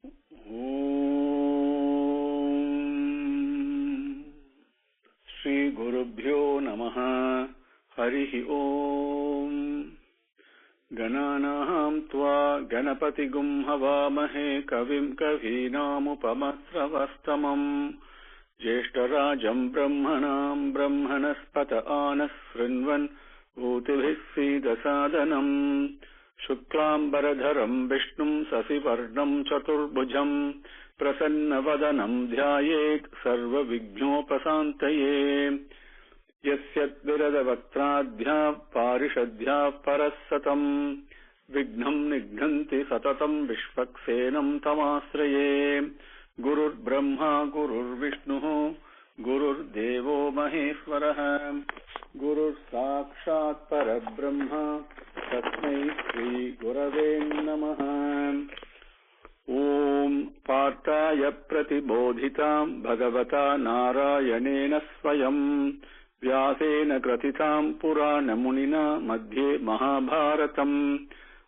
Shri Gurubhyo Namaha Harihi Om Gananaham Tva Ganapatigum Havamahe Kavim Kavinamupamastravastamam Jeshtarajam Brahmanam Brahmanaspata Anasrinvan Utibhis Sidasadanam Shuklambaradharam Vishnum Sasivarnam Chaturbhujam Prasannavadanam Dhyayet Sarva Vignopasantaye Yasyat Viradavaktradhya Parishadhya Parasatam Vignam Nighanti Satatam Vishvaksenam Tamasraye Gurur Brahma Gurur Vishnu Gurur Devo Maheshwaraha Gurur Sakshat Parabrahma Tasmai Shri Gurave Namaha Om Partaya Pratibodhitam Bhagavata Narayanena Swayam Vyasena Kratitam Purana Munina Madhye Mahabharatam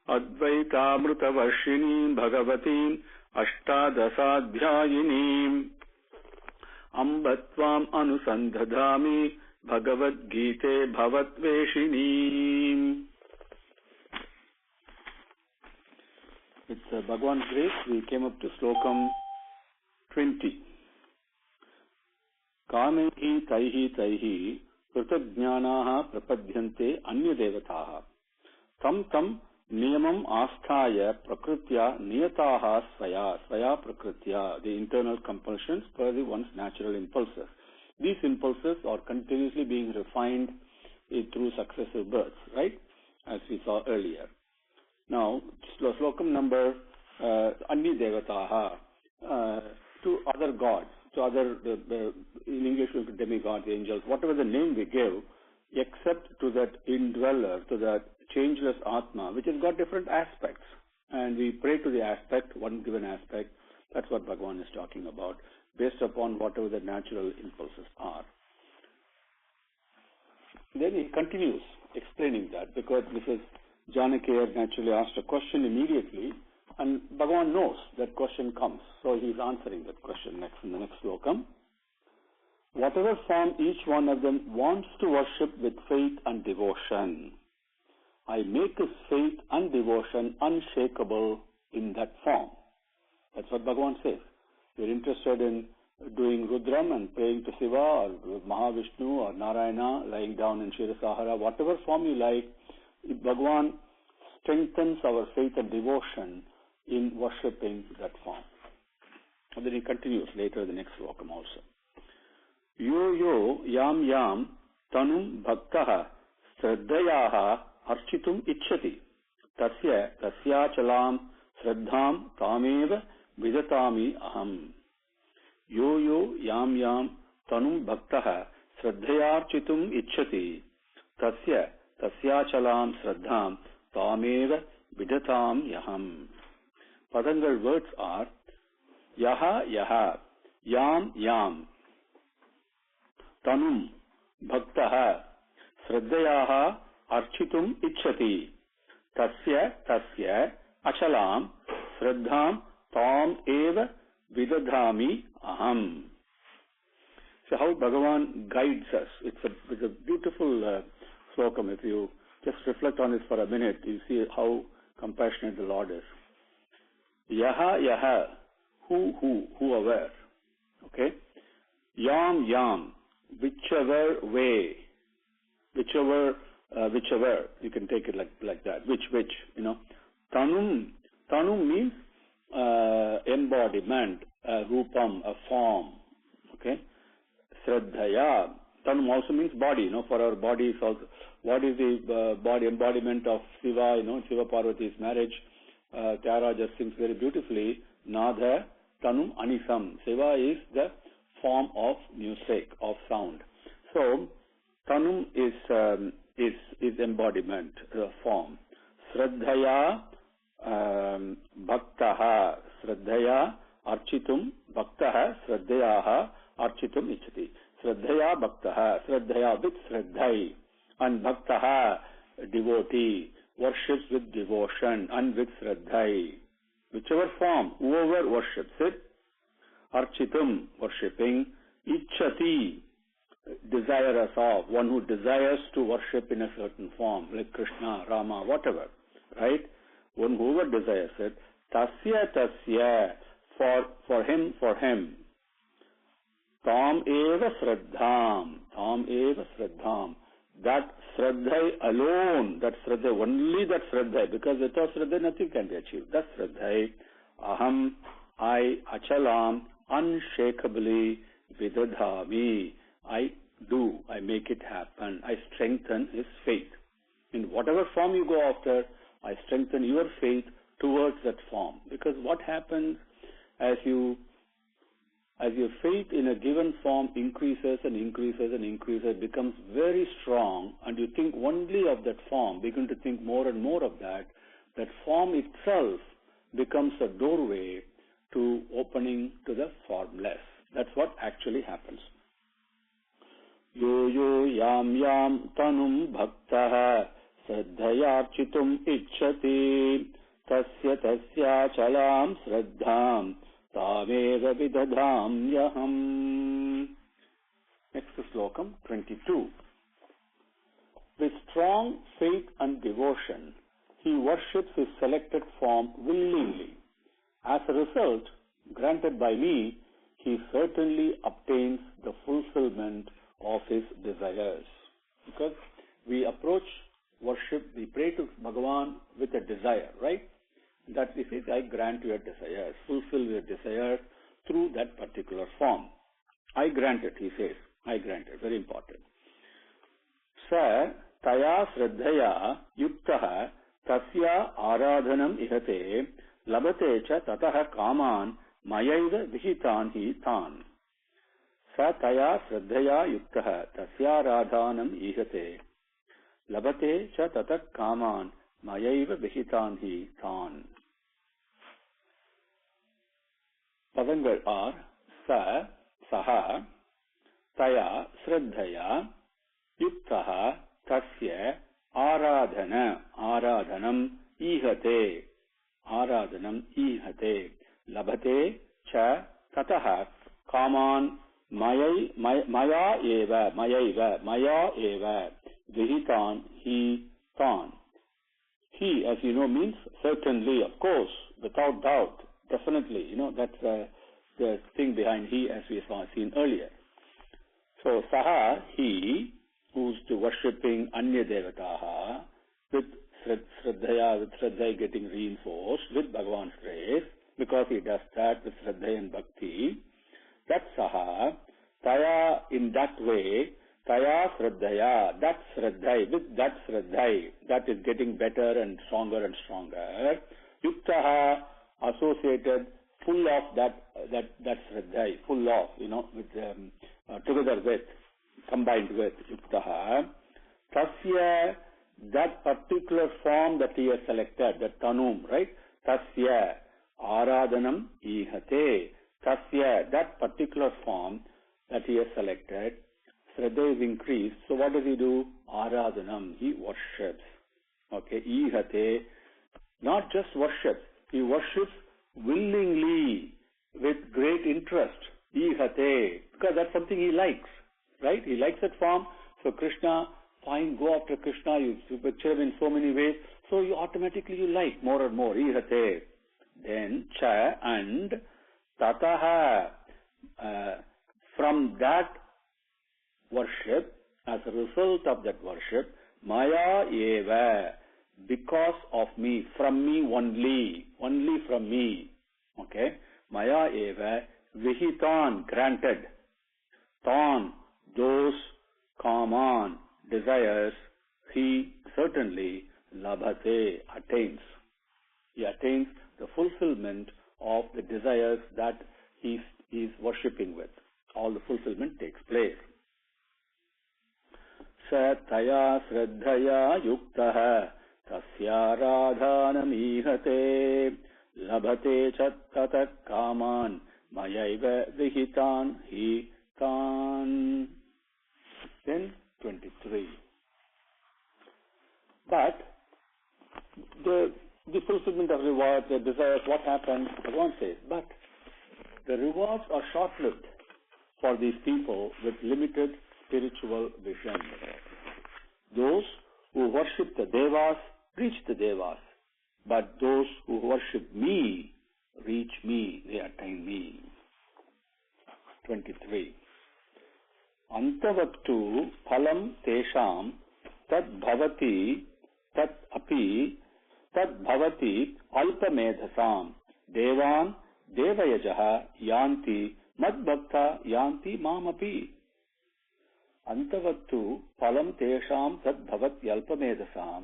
Advaitamruta Varshini Bhagavati Ashtadasadhyayini Ambatvam Anusandhadami Bhagavad Gita Bhavatveshini. With Bhagavan's grace, we came up to Slokam 20. Kamehi taihi kritadjnanaha prapadyante anya devataha tam niyamam asthaya prakritya niyataha svaya prakritya, the internal compulsions per the one's natural impulses. These impulses are continuously being refined through successive births, right? As we saw earlier. Now, Slokam number Anni Devataha, to other gods, to other, in English we could demigods, angels, whatever the name we give, except to that indweller, to that changeless Atma, which has got different aspects. And we pray to the aspect, one given aspect. That's what Bhagavan is talking about, based upon whatever the natural impulses are. Then he continues explaining that, because Mrs. Janaki naturally asked a question immediately, and Bhagavan knows that question comes, so he is answering that question next in the next slokam. Whatever form each one of them wants to worship with faith and devotion, I make his faith and devotion unshakable in that form. That's what Bhagavan says. You're interested in doing Rudram and praying to Shiva or Mahavishnu or Narayana, lying down in Shirasahara, whatever form you like, Bhagavan strengthens our faith and devotion in worshipping that form. And then he continues later in the next slokam also. Yo yam tanum bhaktaha sraddhayaha architum ichchati tasyachalam sraddham tameva vidatami aham. Yo yam tanum bhaktaha sraddhayarchitum ichchati tasyachalam sraddham tameva vidatam yaham. Padangal words are yaha, yam, tanum, bhaktaha, sraddhayaha, architum ichchati, tasya, achalam, sraddham, tam eva vidadhami aham. So how Bhagavan guides us. It's a beautiful slokam. If you just reflect on it for a minute, you see how compassionate the Lord is. Yaha, who aware. Okay? Yam, whichever way, whichever, you can take it like that. Which, Tanum means embodiment, rupam, a form. Okay? Sraddhaya, Tanum also means body, for our bodies also. What is the body embodiment of Shiva, Shiva Parvati's marriage? Tyara just sings very beautifully, Nadha Tanum Anisam. Shiva is the form of music, of sound. So, Tanum is embodiment, form. Sraddhaya Bhaktaha, Sraddhaya Architum, Bhaktaha, Sraddhayaha Architum Ichati. Sraddhaya Bhaktaha, Sraddhaya with Sraddhai, and Bhaktaha, devotee, worships with devotion and with Sraddhai, with whichever form, whoever worships it, architam, worshipping, ichchati, desirous of, one who desires to worship in a certain form, like Krishna, Rama, whatever, right? One whoever desires it, tasya, for him, tam eva shraddham, that shraddha alone, that shraddha, only that shraddha, because without shraddha nothing can be achieved. That shraddha, aham, I, achalam, unshakably vidadhami, I make it happen. I strengthen his faith. In whatever form you go after, I strengthen your faith towards that form. Because what happens as your faith in a given form increases and increases and increases, becomes very strong, and you think only of that form, begin to think more and more of that, that form itself becomes a doorway to opening to the formless. That's what actually happens. Yo yo yam tanum bhaktah shraddhayarchitum ichchati tasya chalam shraddham tameva vidadhamyaham. Next slokam 22. With strong faith and devotion, he worships his selected form willingly. As a result, granted by me, he certainly obtains the fulfillment of his desires. Because we approach worship, we pray to Bhagavan with a desire, right? That he says, I grant your desires, fulfill your desires through that particular form. I grant it, he says. I grant it, very important. Sa taya shraddhaya yuktaha tasya aradhanam ihate labate cha tataha kaman mayaiva vihitan hi tan. Sa taya shraddhaya yuktaha tasya aradhanam ihate labate cha tataha kaman mayaiva vihitan hi tan. Padangal are sa, saha, taya shraddhaya yuktaha tasya aradhanam ihate labate cha tataha kaman maya eva vihitan hi tan. He, as you know, means certainly, of course, without doubt, definitely. That's the thing behind he, as we have seen earlier. So saha, he, who's worshipping anya devataha with Shraddha getting reinforced with Bhagavan's grace, because he does that with Shraddha and Bhakti. That saha, taya, in that way, taya Shraddhaya, that Shraddha, with that Shraddha, that is getting better and stronger, yuktaha, associated, full of that Shraddha, full of, with, together with, combined with, yuktaha, tasya, that particular form that he has selected, that tanum, right? Tasya, aradhanam ihate. Tasya, that particular form that he has selected, Shraddha is increased. So what does he do? Aradhanam, he worships. Okay, ihate, not just worships, he worships willingly, with great interest. Ihate, because that's something he likes, right? He likes that form. So Krishna, fine, go after Krishna, you picture him in so many ways, so you automatically like more and more. Ihate. Then cha and tataha, from that worship, as a result of that worship, maya eva, because of me, from me only from me. Okay? Maya eva, vihitan, granted. Tan, those kaman, desires, he certainly labhate, attains. He attains the fulfillment of the desires that he is worshipping with. All the fulfillment takes place. Sa taya shraddhaya yuktaha tasya radhanam ihate labhate chattatak kaman mayaiva vihitan hi tan. Then 23. But the fulfillment of rewards, the desires, what happens? Bhagavan says, but the rewards are short-lived for these people with limited spiritual vision. Those who worship the Devas reach the Devas, but those who worship me reach me, they attain me. 23. Antavattu phalam tesham tad bhavati tat api tad bhavati alpamedhasam devan devayajaha yanti madbhakta yanti mamapi. Antavattu phalam tesham tad bhavati alpamedhasam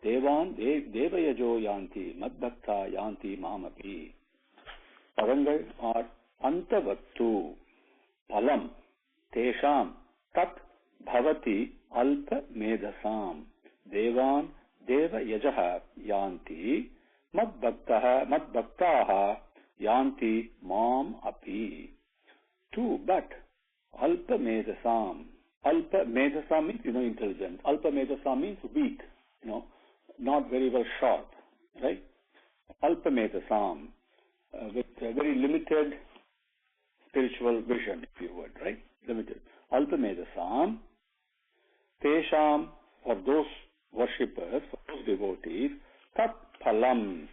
devan devayajo yanti madbhakta yanti mamapi. Padangal are antavattu phalam tesham tat bhavati alpa medhasam devan deva yajaha yanti madbhaktaha yanti mam api. 2. But alpa medhasam means, intelligent. Alpa medhasam means weak, not very well sharp, right? Alpa medhasam, with a very limited spiritual vision, if you would, right? Limited. Alpamedasam, Tesham, for those worshippers, for those devotees, Tat Phalam,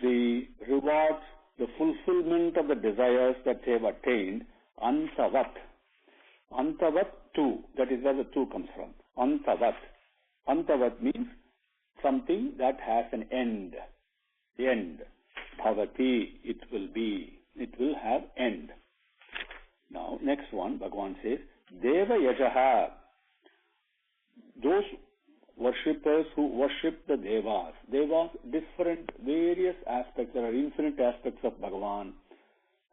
the rewards, the fulfillment of the desires that they have attained, Antavat. Antavat 2, that is where the 2 comes from. Antavat. Antavat means something that has an end. End. Bhavati, it will be. It will have end. Now, next one, Bhagavan says, Deva Yajaha, those worshippers who worship the Devas. Devas, different, various aspects. There are infinite aspects of Bhagavan.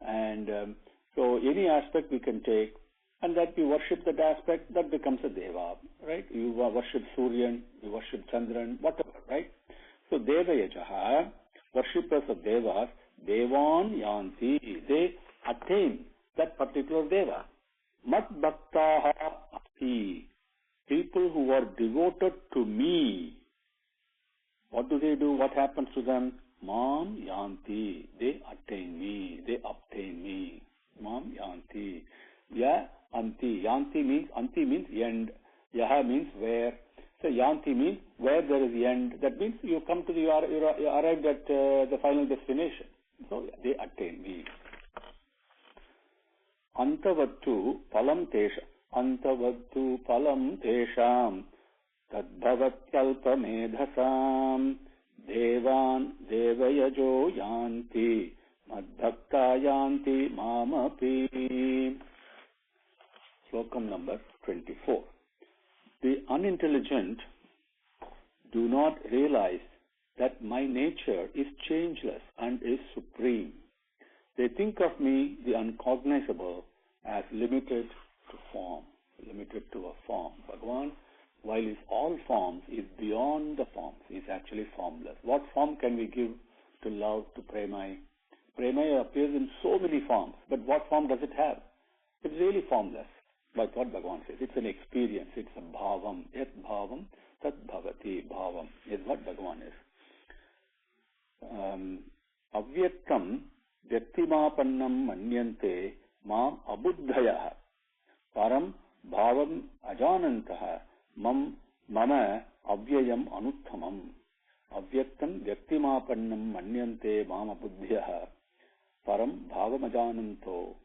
And so any aspect we can take, and that we worship that aspect, that becomes a Deva, right? You worship Suryan, you worship Chandran, whatever, right? So Deva Yajaha, worshippers of Devas, Devan Yanti, they attain that particular Deva. Mat Bhaktaha Api, people who are devoted to me. What do they do? What happens to them? Mam Yanti, they attain me, they obtain me. Mam Yanti. Ya Anti. Anti means end. Yaha means where. So Yanti means where there is the end. That means you come to you arrived at the final destination. So they attain me. Antavattu phalam tesham tadbhavatyalpa medhasam devan devayajo yanti madbhakta yanti mamapi. Slokam number 24. The unintelligent do not realize that my nature is changeless and is supreme. They think of me, the uncognizable, as limited to form, limited to a form. Bhagavan, while is all forms, is beyond the forms. He is actually formless. What form can we give to love, to premaya? Premaya appears in so many forms, but what form does it have? It's really formless. Like what Bhagavan says, it's an experience, it's a bhavam. Yat bhavam, tat bhavati bhavam is what Bhagavan is. Avyaktam vyaktimapannam manyante mam abuddhayah param bhavam ajanantah mama avyayam anuttamam. Avyaktam vyaktimapannam manyante mam abuddhayah param bhavam ajananto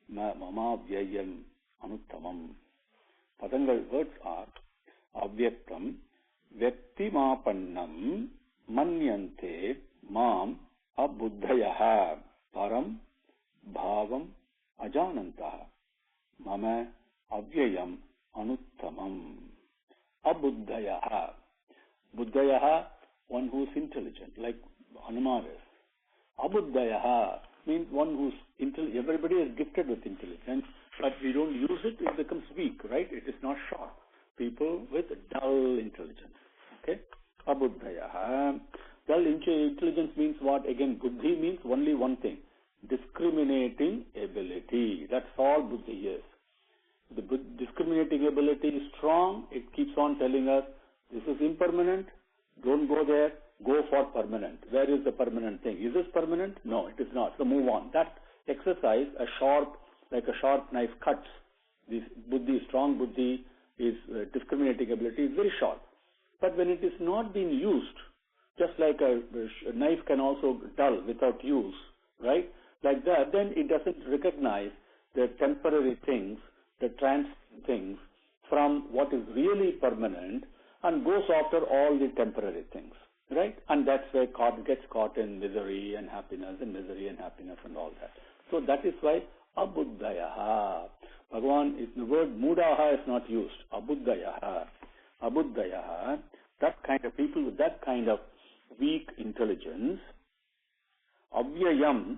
mama avyayam anuttamam. Padangal words are avyaktam vyaktimapannam manyante mam abuddhayah param bhavam ajanantah mama avyayam anuttamam. Abuddhayah. Buddhayah, one who is intelligent, like Hanuman is. Abuddhayah means one who's intelligent. Everybody is gifted with intelligence, but we don't use it, it becomes weak, right? It is not sharp. People with dull intelligence. Okay? Abuddhayah. Dull intelligence means what? Again, buddhi means only one thing. Discriminating ability. That's all buddhi is. The discriminating ability is strong. It keeps on telling us, this is impermanent, Don't go there. Go for permanent. Where is the permanent thing? Is this permanent? No, it is not. So move on. That exercise, like a sharp knife cuts. This buddhi, strong buddhi, is discriminating ability is very sharp. But when it is not being used, just like a knife can also dull without use, right? Like that, then it doesn't recognize the temporary things, the transient things, from what is really permanent, and goes after all the temporary things, right? And that's where gets caught in misery and happiness and misery and happiness and all that. So that is why abuddhayaha. Bhagavan, the word mudaha is not used. Abuddhayaha. Abuddhayaha. That kind of people with that kind of weak intelligence. Avyayam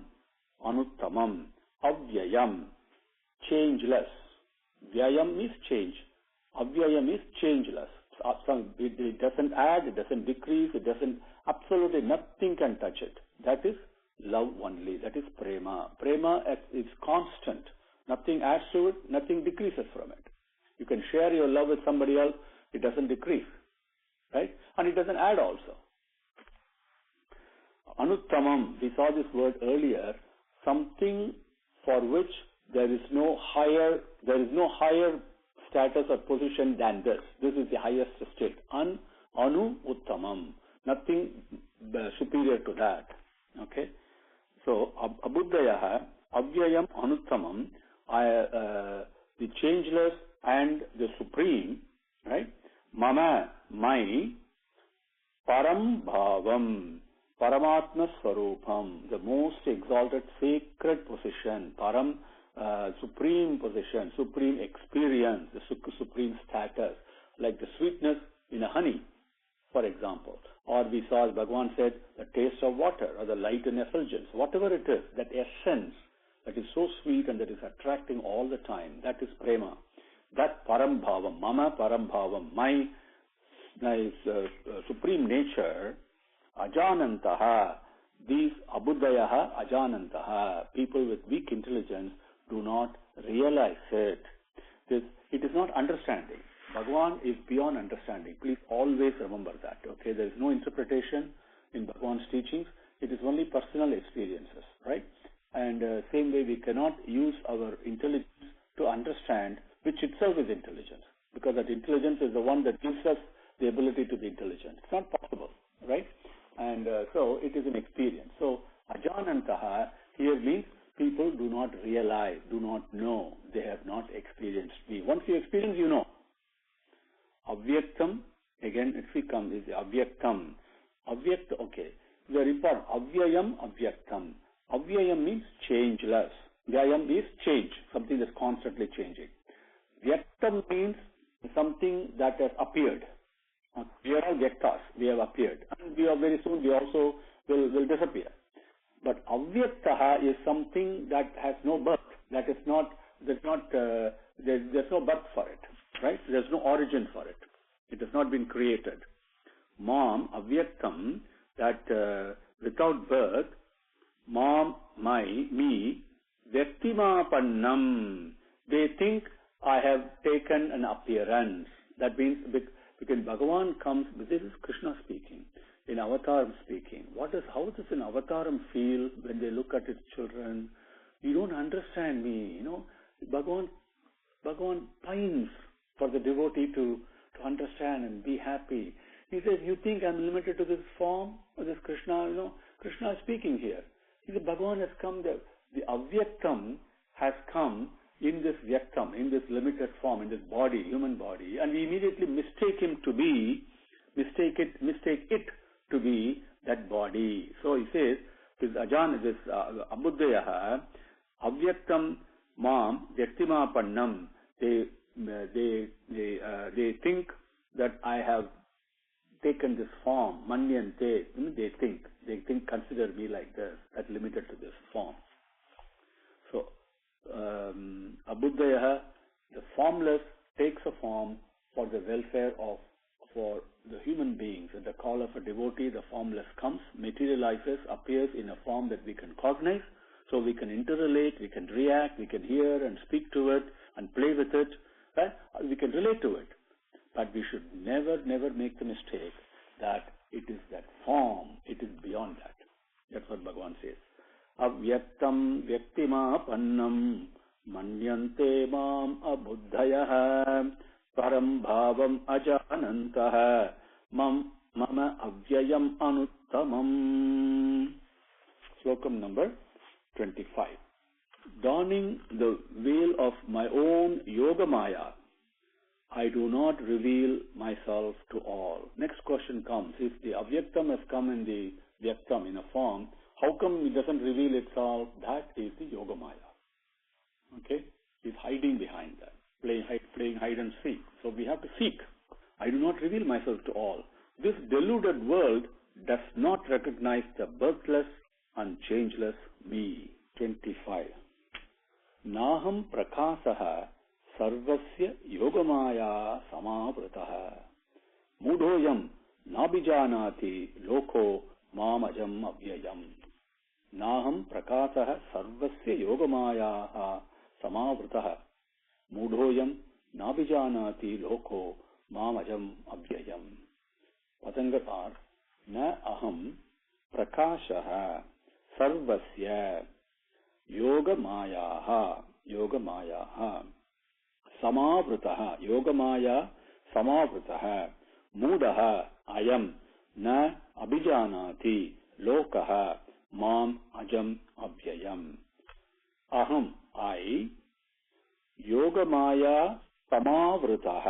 anuttamam. Avyayam. Changeless. Vyayam means change. Avyayam is changeless. It doesn't add, it doesn't decrease, it doesn't, absolutely nothing can touch it. That is love only. That is prema. Prema is constant. Nothing adds to it, nothing decreases from it. You can share your love with somebody else, it doesn't decrease, right? And it doesn't add also. Anuttamam, we saw this word earlier, something for which there is no higher status or position than this. This is the highest state. Anu uttamam. Nothing superior to that. Okay? So, abuddhayaha, avyayam anuttamam, the changeless and the supreme, right? Mama, my, param bhavam, paramatma swarupam, the most exalted sacred position, param, supreme position, supreme experience, the supreme status, like the sweetness in a honey, for example. Or we saw, as Bhagavan said, the taste of water or the light in effulgence, whatever it is, that essence that is so sweet and that is attracting all the time, that is prema. That param bhavam, mama param bhavam, my supreme nature, ajanantaha, these abuddhayaha ajanantaha, people with weak intelligence do not realize it. It is not understanding. Bhagavan is beyond understanding. Please always remember that. Okay, there is no interpretation in Bhagavan's teachings. It is only personal experiences, right? And same way we cannot use our intelligence to understand, which itself is intelligence, because that intelligence is the one that gives us the ability to be intelligent. It's not possible, right? And so it is an experience. So ajanantaha here means people do not realize, do not know, they have not experienced me. Once you experience, you know. Avyaktam, again, if we come, is avyaktam. Avyakta, okay. Very important. Avyayam, avyaktam. Avyayam means changeless. Vyayam is change, something that's constantly changing. Vyaktam means something that has appeared. We are all vyaktas, we have appeared. And we are very soon, we also will disappear. But avyaktaha is something that has no birth. That is not, there's no birth for it, right? There's no origin for it. It has not been created. Mom, avyaktam, that without birth, mom, me, vyaktimapannam, they think I have taken an appearance. That means because Bhagavan comes, this is Krishna speaking, in Avataram speaking. How does an Avataram feel when they look at his children? You don't understand me, Bhagavan pines for the devotee to understand and be happy. He says, you think I'm limited to this form, or this Krishna? Krishna is speaking here. He said, Bhagavan has come, the avyaktam has come in this vyaktam, in this limited form, in this body, human body, and we immediately mistake it to be that body. So he says, this abuddhayaha, avyaktam mam vyaktimapannam, they think that I have taken this form, manyante, they think, consider me like this, that limited to this form. So, abuddhayaha, the formless, takes a form for the welfare for the human beings. At the call of a devotee, the formless comes, materializes, appears in a form that we can cognize, so we can interrelate, we can react, we can hear and speak to it and play with it, right? We can relate to it. But we should never make the mistake that It is that form. It is beyond that. That's what Bhagavan says. Avyaktam vyaktimapannam manyante mam abuddhayah param bhavam ajanantah mama avyayam anuttamam. Slokam number 25. Donning the veil of my own yoga maya, I do not reveal myself to all. Next question comes. If the avyaktam has come in the vyaktam in a form, how come it doesn't reveal itself? That is the yoga maya. Okay? It's hiding behind that, playing hide and seek. So we have to seek. I do not reveal myself to all. This deluded world does not recognize the birthless and changeless me. 25. Naham prakasaha sarvasya yogamaya samavritah mudhoyam nabijanati loko mamajam avyayam. Naham prakasaha sarvasya yogamaya samavritah mudhoyam nabijanati loko mamajam avyayam. Patangas are na aham prakashaha sarvasya yogamaya samavritah yogamaya samavritah mudah ayam na abhijanati lokah mam ajam avyayam. Aham, I, yogamaya samavritah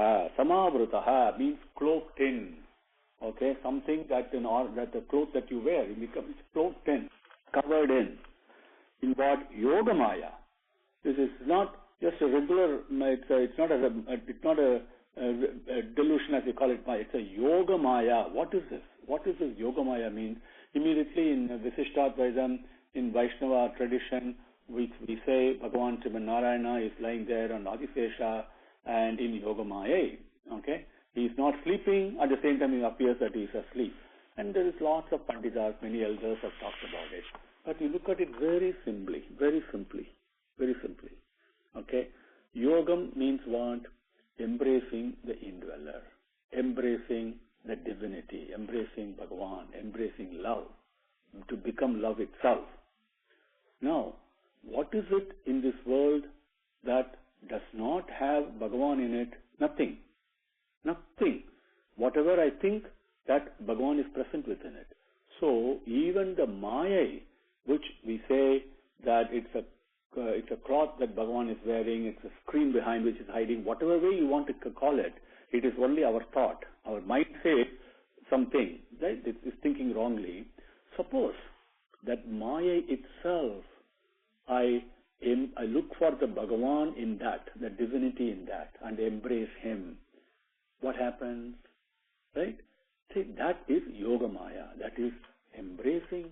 means cloaked in. Okay, something that the cloth that you wear, it becomes cloaked in, covered in. In what? Yoga Maya. This is not just a regular, it's not a delusion as you call it, Maya. It's a Yoga Maya. What is this? What does this Yoga Maya mean? Immediately in Visishtadvaisam, in Vaishnava tradition, we say Bhagavan Narayana is lying there on Adisesha and in Yoga Maya. Okay? He is not sleeping, at the same time it appears that he is asleep. And there is lots of Panditas, many elders have talked about it. But you look at it very simply. Okay? Yogam means what? Embracing the indweller, embracing the divinity, embracing Bhagavan, embracing love, to become love itself. Now, what is it in this world that does not have Bhagavan in it? Nothing. Whatever I think, that Bhagavan is present within it. So even the Maya, which we say that it's a cloth that Bhagavan is wearing, it's a screen behind which is hiding, whatever way you want to call it, it is only our thought. Our mind says something, right? It is thinking wrongly. Suppose that Maya itself, I look for the Bhagavan in that, the divinity in that, and embrace him. What happens? Right? See, that is Yoga Maya. That is embracing